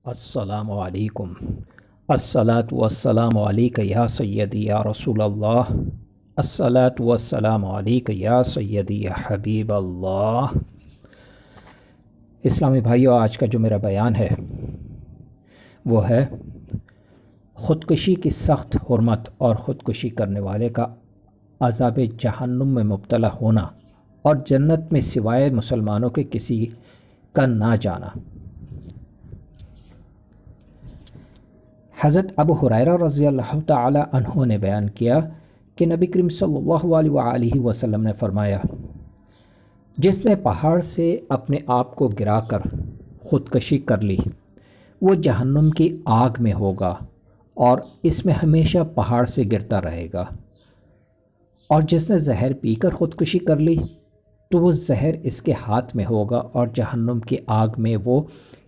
السلام علیکم۔ الصلاۃ والسلام علیک یا سیدی یا رسول اللہ۔ الصلاۃ والسلام علیک یا سیدی یا حبیب اللہ۔ اسلامی بھائیو، آج کا جو میرا بیان ہے وہ ہے خودکشی کی سخت حرمت اور خودکشی کرنے والے کا عذاب جہنم میں مبتلا ہونا اور جنت میں سوائے مسلمانوں کے کسی کا نہ جانا۔ حضرت ابو ہریرہ رضی اللہ تعالی عنہ نے بیان کیا کہ نبی کریم صلی اللہ علیہ وآلہ وسلم نے فرمایا، جس نے پہاڑ سے اپنے آپ کو گرا کر خودکشی کر لی وہ جہنم کی آگ میں ہوگا اور اس میں ہمیشہ پہاڑ سے گرتا رہے گا، اور جس نے زہر پی کر خودکشی کر لی تو وہ زہر اس کے ہاتھ میں ہوگا اور جہنم کی آگ میں وہ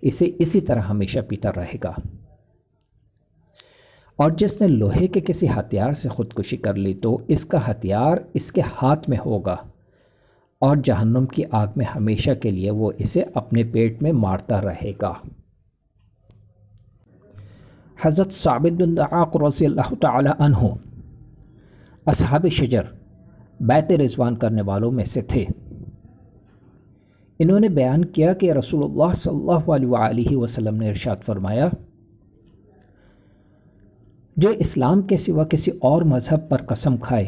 اسے اسی طرح ہمیشہ پیتا رہے گا، اور جس نے لوہے کے کسی ہتھیار سے خودکشی کر لی تو اس کا ہتھیار اس کے ہاتھ میں ہوگا اور جہنم کی آگ میں ہمیشہ کے لیے وہ اسے اپنے پیٹ میں مارتا رہے گا۔ حضرت ثابت بن دعاق رضی اللہ تعالی عنہ اصحاب شجر بیعت رضوان کرنے والوں میں سے تھے۔ انہوں نے بیان کیا کہ رسول اللہ صلی اللہ علیہ وآلہ وسلم نے ارشاد فرمایا، جو اسلام کے سوا کسی اور مذہب پر قسم کھائے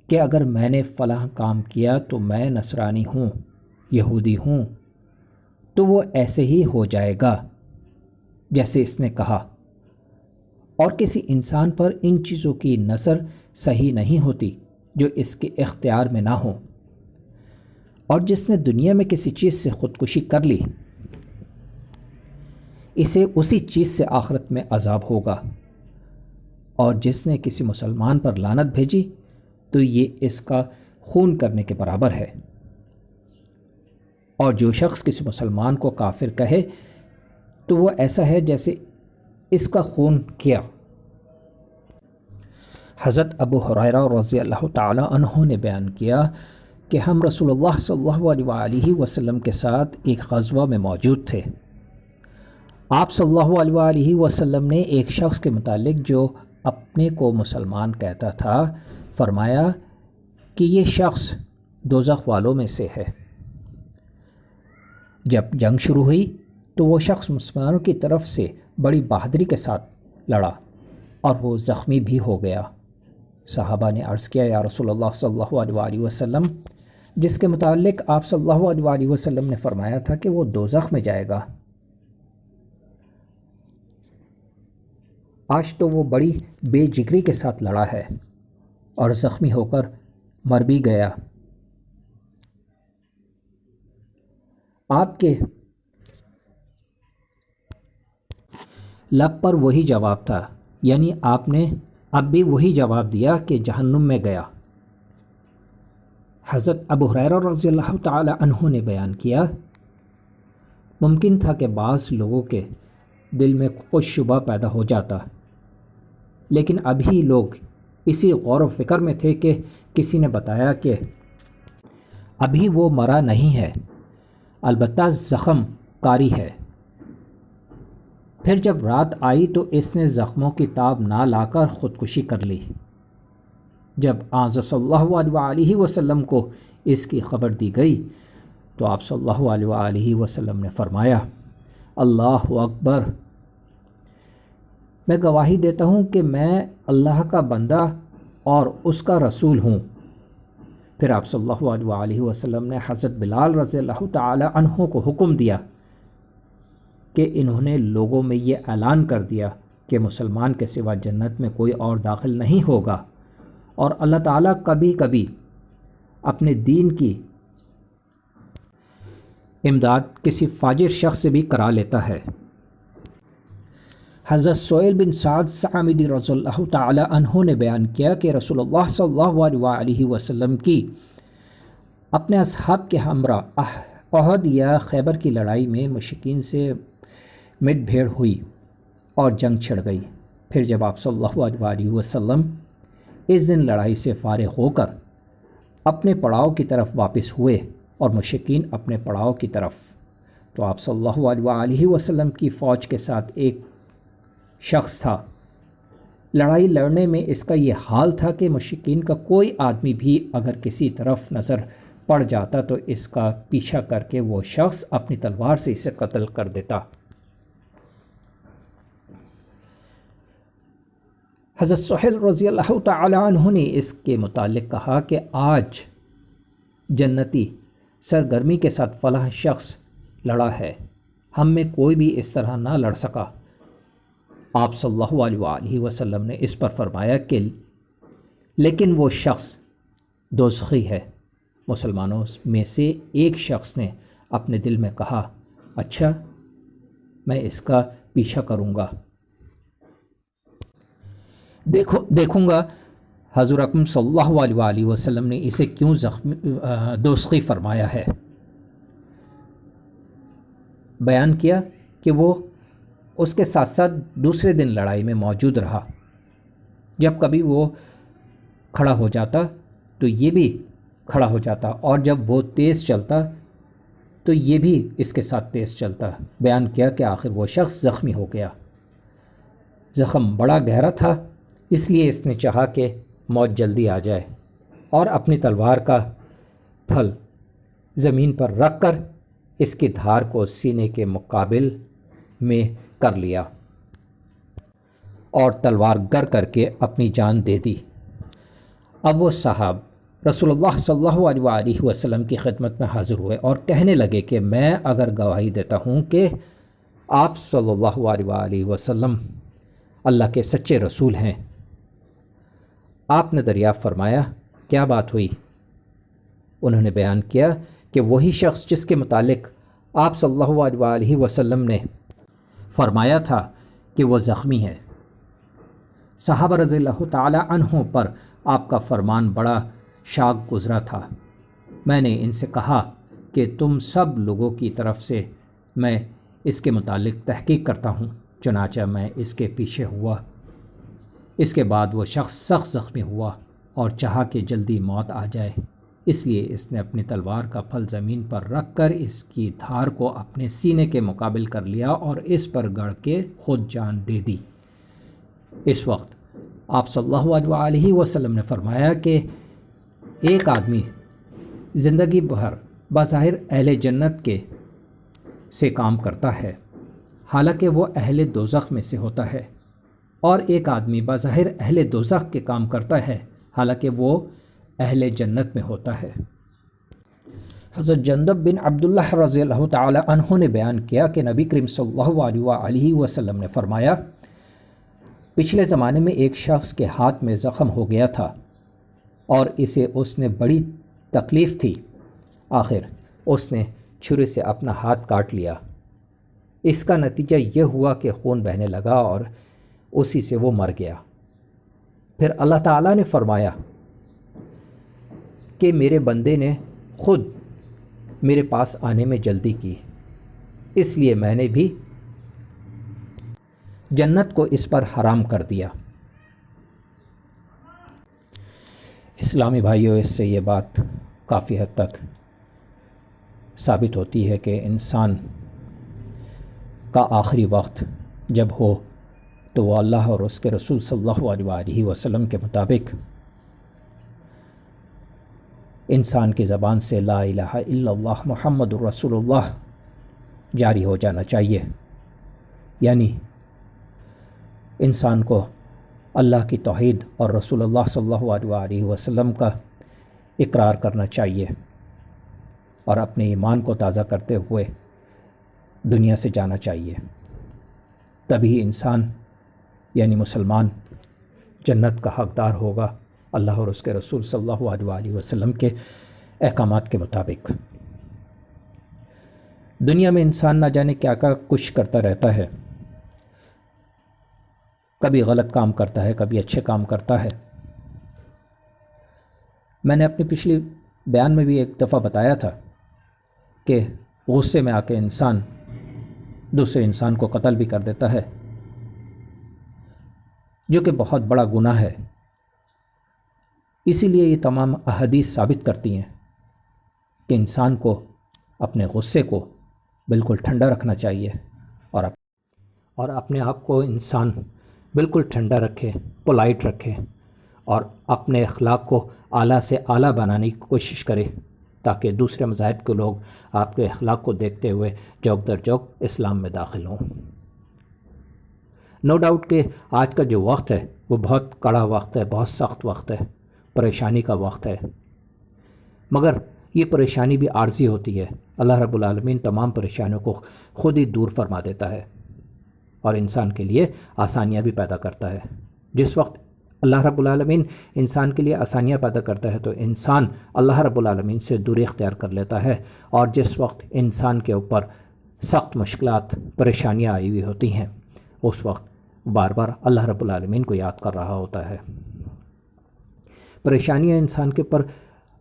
کہ اگر میں نے فلاں کام کیا تو میں نصرانی ہوں، یہودی ہوں، تو وہ ایسے ہی ہو جائے گا جیسے اس نے کہا، اور کسی انسان پر ان چیزوں کی نظر صحیح نہیں ہوتی جو اس کے اختیار میں نہ ہوں، اور جس نے دنیا میں کسی چیز سے خودکشی کر لی اسے اسی چیز سے آخرت میں عذاب ہوگا، اور جس نے کسی مسلمان پر لعنت بھیجی تو یہ اس کا خون کرنے کے برابر ہے، اور جو شخص کسی مسلمان کو کافر کہے تو وہ ایسا ہے جیسے اس کا خون کیا۔ حضرت ابو ہریرہ رضی اللہ تعالی عنہ نے بیان کیا کہ ہم رسول اللہ صلی اللہ علیہ وآلہ وسلم کے ساتھ ایک غزوہ میں موجود تھے۔ آپ صلی اللہ علیہ وآلہ وسلم نے ایک شخص کے متعلق جو اپنے کو مسلمان کہتا تھا فرمایا کہ یہ شخص دوزخ والوں میں سے ہے۔ جب جنگ شروع ہوئی تو وہ شخص مسلمانوں کی طرف سے بڑی بہادری کے ساتھ لڑا اور وہ زخمی بھی ہو گیا۔ صحابہ نے عرض کیا، یا رسول اللہ صلی اللہ علیہ وآلہ وسلم، جس کے متعلق آپ صلی اللہ علیہ وآلہ وسلم نے فرمایا تھا کہ وہ دوزخ میں جائے گا، آج تو وہ بڑی بے جگری کے ساتھ لڑا ہے اور زخمی ہو کر مر بھی گیا۔ آپ کے لب پر وہی جواب تھا، یعنی آپ نے اب بھی وہی جواب دیا کہ جہنم میں گیا۔ حضرت ابو ہریرہ رضی اللہ تعالی عنہ نے بیان کیا، ممکن تھا کہ بعض لوگوں کے دل میں کچھ شبہ پیدا ہو جاتا، لیکن ابھی لوگ اسی غور و فکر میں تھے کہ کسی نے بتایا کہ ابھی وہ مرا نہیں ہے، البتہ زخم کاری ہے۔ پھر جب رات آئی تو اس نے زخموں کی تاب نہ لا کر خودکشی کر لی۔ جب آن صلی اللہ علیہ وآلہ وسلم کو اس کی خبر دی گئی تو آپ صلی اللہ علیہ وآلہ وسلم نے فرمایا، اللہ اکبر، میں گواہی دیتا ہوں کہ میں اللہ کا بندہ اور اس کا رسول ہوں۔ پھر آپ صلی اللہ علیہ وآلہ وسلم نے حضرت بلال رضی اللہ تعالی عنہ کو حکم دیا کہ انہوں نے لوگوں میں یہ اعلان کر دیا کہ مسلمان کے سوا جنت میں کوئی اور داخل نہیں ہوگا، اور اللہ تعالیٰ کبھی کبھی اپنے دین کی امداد کسی فاجر شخص سے بھی کرا لیتا ہے۔ حضرت سہیل بن سعد ساعدی رضی اللہ تعالی عنہ نے بیان کیا کہ رسول اللہ صلی اللہ علیہ وآلہ وسلم کی اپنے اصحاب کے ہمراہ احد یا خیبر کی لڑائی میں مشرکین سے مٹ بھیڑ ہوئی اور جنگ چھڑ گئی۔ پھر جب آپ صلی اللہ علیہ وآلہ وسلم اس دن لڑائی سے فارغ ہو کر اپنے پڑاؤ کی طرف واپس ہوئے اور مشرکین اپنے پڑاؤ کی طرف، تو آپ صلی اللہ علیہ وآلہ وسلم کی فوج کے ساتھ ایک شخص تھا۔ لڑائی لڑنے میں اس کا یہ حال تھا کہ مشرکین کا کوئی آدمی بھی اگر کسی طرف نظر پڑ جاتا تو اس کا پیچھا کر کے وہ شخص اپنی تلوار سے اسے قتل کر دیتا۔ حضرت سہیل رضی اللہ تعالی عنہ نے اس کے متعلق کہا کہ آج جنتی سرگرمی کے ساتھ فلاں شخص لڑا ہے، ہم میں کوئی بھی اس طرح نہ لڑ سکا۔ آپ صلی اللہ علیہ وآلہ وسلم نے اس پر فرمایا کہ لیکن وہ شخص دوزخی ہے۔ مسلمانوں میں سے ایک شخص نے اپنے دل میں کہا، اچھا میں اس کا پیچھا کروں گا، دیکھوں گا حضور اکرم صلی اللہ علیہ وآلہ وسلم نے اسے کیوں دوزخی فرمایا ہے۔ بیان کیا کہ وہ اس کے ساتھ ساتھ دوسرے دن لڑائی میں موجود رہا۔ جب کبھی وہ کھڑا ہو جاتا تو یہ بھی کھڑا ہو جاتا، اور جب وہ تیز چلتا تو یہ بھی اس کے ساتھ تیز چلتا۔ بیان کیا کہ آخر وہ شخص زخمی ہو گیا۔ زخم بڑا گہرا تھا، اس لیے اس نے چاہا کہ موت جلدی آ جائے، اور اپنی تلوار کا پھل زمین پر رکھ کر اس کی دھار کو سینے کے مقابل میں کر لیا اور تلوار گر کر کے اپنی جان دے دی۔ اب وہ صاحب رسول اللہ صلی اللہ علیہ وآلہ وسلم کی خدمت میں حاضر ہوئے اور کہنے لگے کہ میں اگر گواہی دیتا ہوں کہ آپ صلی اللہ علیہ وآلہ وسلم اللہ کے سچے رسول ہیں۔ آپ نے دریافت فرمایا کیا بات ہوئی؟ انہوں نے بیان کیا کہ وہی شخص جس کے متعلق آپ صلی اللہ علیہ وآلہ وسلم نے فرمایا تھا کہ وہ زخمی ہے۔ صحابہ رضی اللہ تعالی عنہ پر آپ کا فرمان بڑا شاق گزرا تھا۔ میں نے ان سے کہا کہ تم سب لوگوں کی طرف سے میں اس کے متعلق تحقیق کرتا ہوں، چنانچہ میں اس کے پیچھے ہوا۔ اس کے بعد وہ شخص سخت زخمی ہوا اور چاہا کہ جلدی موت آ جائے، اس لیے اس نے اپنی تلوار کا پھل زمین پر رکھ کر اس کی دھار کو اپنے سینے کے مقابل کر لیا اور اس پر گڑ کے خود جان دے دی۔ اس وقت آپ صلی اللہ علیہ وآلہ وسلم نے فرمایا کہ ایک آدمی زندگی بھر بظاہر اہل جنت کے سے کام کرتا ہے، حالانکہ وہ اہل دوزخ میں سے ہوتا ہے، اور ایک آدمی بظاہر اہل دوزخ کے کام کرتا ہے، حالانکہ وہ اہل جنت میں ہوتا ہے۔ حضرت جندب بن عبداللہ رضی اللہ تعالی عنہ نے بیان کیا کہ نبی کریم صلی اللہ علیہ وآلہ وسلم نے فرمایا، پچھلے زمانے میں ایک شخص کے ہاتھ میں زخم ہو گیا تھا اور اسے اس نے بڑی تکلیف تھی، آخر اس نے چھری سے اپنا ہاتھ کاٹ لیا۔ اس کا نتیجہ یہ ہوا کہ خون بہنے لگا اور اسی سے وہ مر گیا۔ پھر اللہ تعالیٰ نے فرمایا کہ میرے بندے نے خود میرے پاس آنے میں جلدی کی، اس لیے میں نے بھی جنت کو اس پر حرام کر دیا۔ اسلامی بھائیوں، اس سے یہ بات کافی حد تک ثابت ہوتی ہے کہ انسان کا آخری وقت جب ہو تو وہ اللہ اور اس کے رسول صلی اللہ علیہ وآلہ وسلم کے مطابق انسان کی زبان سے لا الہ الا اللہ محمد الرسول اللہ جاری ہو جانا چاہیے، یعنی انسان کو اللہ کی توحید اور رسول اللہ صلی اللہ علیہ وآلہ وسلم کا اقرار کرنا چاہیے اور اپنے ایمان کو تازہ کرتے ہوئے دنیا سے جانا چاہیے۔ تبھی انسان یعنی مسلمان جنت کا حقدار ہوگا اللہ اور اس کے رسول صلی اللہ علیہ وآلہ وسلم کے احکامات کے مطابق۔ دنیا میں انسان نہ جانے کیا کچھ کرتا رہتا ہے، کبھی غلط کام کرتا ہے، کبھی اچھے کام کرتا ہے۔ میں نے اپنی پچھلی بیان میں بھی ایک دفعہ بتایا تھا کہ غصے میں آ کے انسان دوسرے انسان کو قتل بھی کر دیتا ہے، جو کہ بہت بڑا گناہ ہے۔ اسی لیے یہ تمام احادیث ثابت کرتی ہیں کہ انسان کو اپنے غصے کو بالکل ٹھنڈا رکھنا چاہیے اور اپنے آپ کو انسان بالکل ٹھنڈا رکھے، پولائٹ رکھے اور اپنے اخلاق کو اعلیٰ سے اعلیٰ بنانے کی کوشش کرے تاکہ دوسرے مذاہب کے لوگ آپ کے اخلاق کو دیکھتے ہوئے جوک در جوک اسلام میں داخل ہوں۔ نو ڈاؤٹ کہ آج کا جو وقت ہے وہ بہت کڑا وقت ہے، بہت سخت وقت ہے، پریشانی کا وقت ہے، مگر یہ پریشانی بھی عارضی ہوتی ہے۔ اللہ رب العالمین تمام پریشانیوں کو خود ہی دور فرما دیتا ہے اور انسان کے لیے آسانیاں بھی پیدا کرتا ہے۔ جس وقت اللہ رب العالمین انسان کے لیے آسانیاں پیدا کرتا ہے تو انسان اللہ رب العالمین سے دوری اختیار کر لیتا ہے، اور جس وقت انسان کے اوپر سخت مشکلات، پریشانیاں آئی ہوئی ہوتی ہیں، اس وقت بار بار اللہ رب العالمین کو یاد کر رہا ہوتا ہے۔ پریشانیاں انسان کے اوپر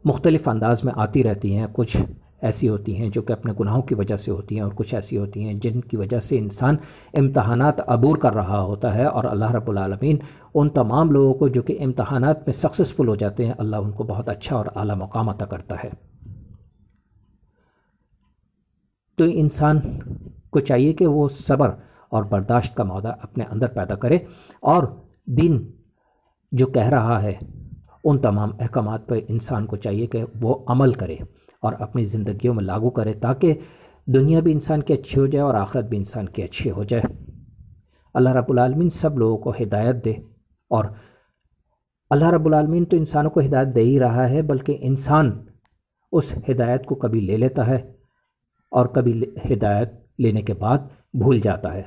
مختلف انداز میں آتی رہتی ہیں، کچھ ایسی ہوتی ہیں جو کہ اپنے گناہوں کی وجہ سے ہوتی ہیں، اور کچھ ایسی ہوتی ہیں جن کی وجہ سے انسان امتحانات عبور کر رہا ہوتا ہے، اور اللہ رب العالمین ان تمام لوگوں کو جو کہ امتحانات میں سکسیسفل ہو جاتے ہیں، اللہ ان کو بہت اچھا اور اعلیٰ مقام عطا کرتا ہے۔ تو انسان کو چاہیے کہ وہ صبر اور برداشت کا معدہ اپنے اندر پیدا کرے، اور دین جو کہہ رہا ہے ان تمام احکامات پر انسان کو چاہیے کہ وہ عمل کرے اور اپنی زندگیوں میں لاگو کرے تاکہ دنیا بھی انسان کی اچھی ہو جائے اور آخرت بھی انسان کی اچھی ہو جائے۔ اللہ رب العالمین سب لوگوں کو ہدایت دے، اور اللہ رب العالمین تو انسانوں کو ہدایت دے ہی رہا ہے، بلکہ انسان اس ہدایت کو کبھی لے لیتا ہے اور کبھی ہدایت لینے کے بعد بھول جاتا ہے۔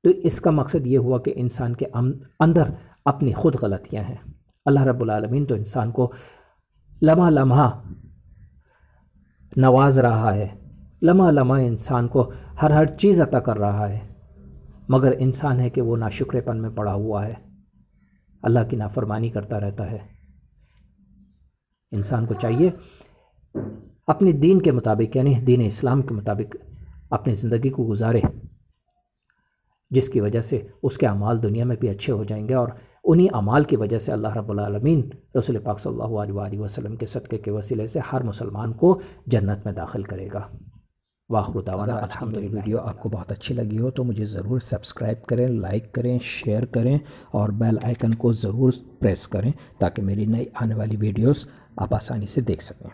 تو اس کا مقصد یہ ہوا کہ انسان کے اندر اپنی خود غلطیاں ہیں۔ اللہ رب العالمین تو انسان کو لمحہ لمحہ نواز رہا ہے، لمحہ لمحہ انسان کو ہر چیز عطا کر رہا ہے، مگر انسان ہے کہ وہ ناشکرے پن میں پڑا ہوا ہے، اللہ کی نافرمانی کرتا رہتا ہے۔ انسان کو چاہیے اپنے دین کے مطابق، یعنی دین اسلام کے مطابق اپنی زندگی کو گزارے، جس کی وجہ سے اس کے اعمال دنیا میں بھی اچھے ہو جائیں گے، اور انہی اعمال کی وجہ سے اللہ رب العالمین رسول پاک صلی اللہ علیہ وآلہ وسلم کے صدقے کے وسیلے سے ہر مسلمان کو جنت میں داخل کرے گا۔ وآخر دعوانا الحمدللہ۔ ویڈیو آپ کو بہت اچھی لگی ہو تو مجھے ضرور سبسکرائب کریں، لائک کریں، شیئر کریں، اور بیل آئیکن کو ضرور پریس کریں تاکہ میری نئی آنے والی ویڈیوز آپ آسانی سے دیکھ سکیں۔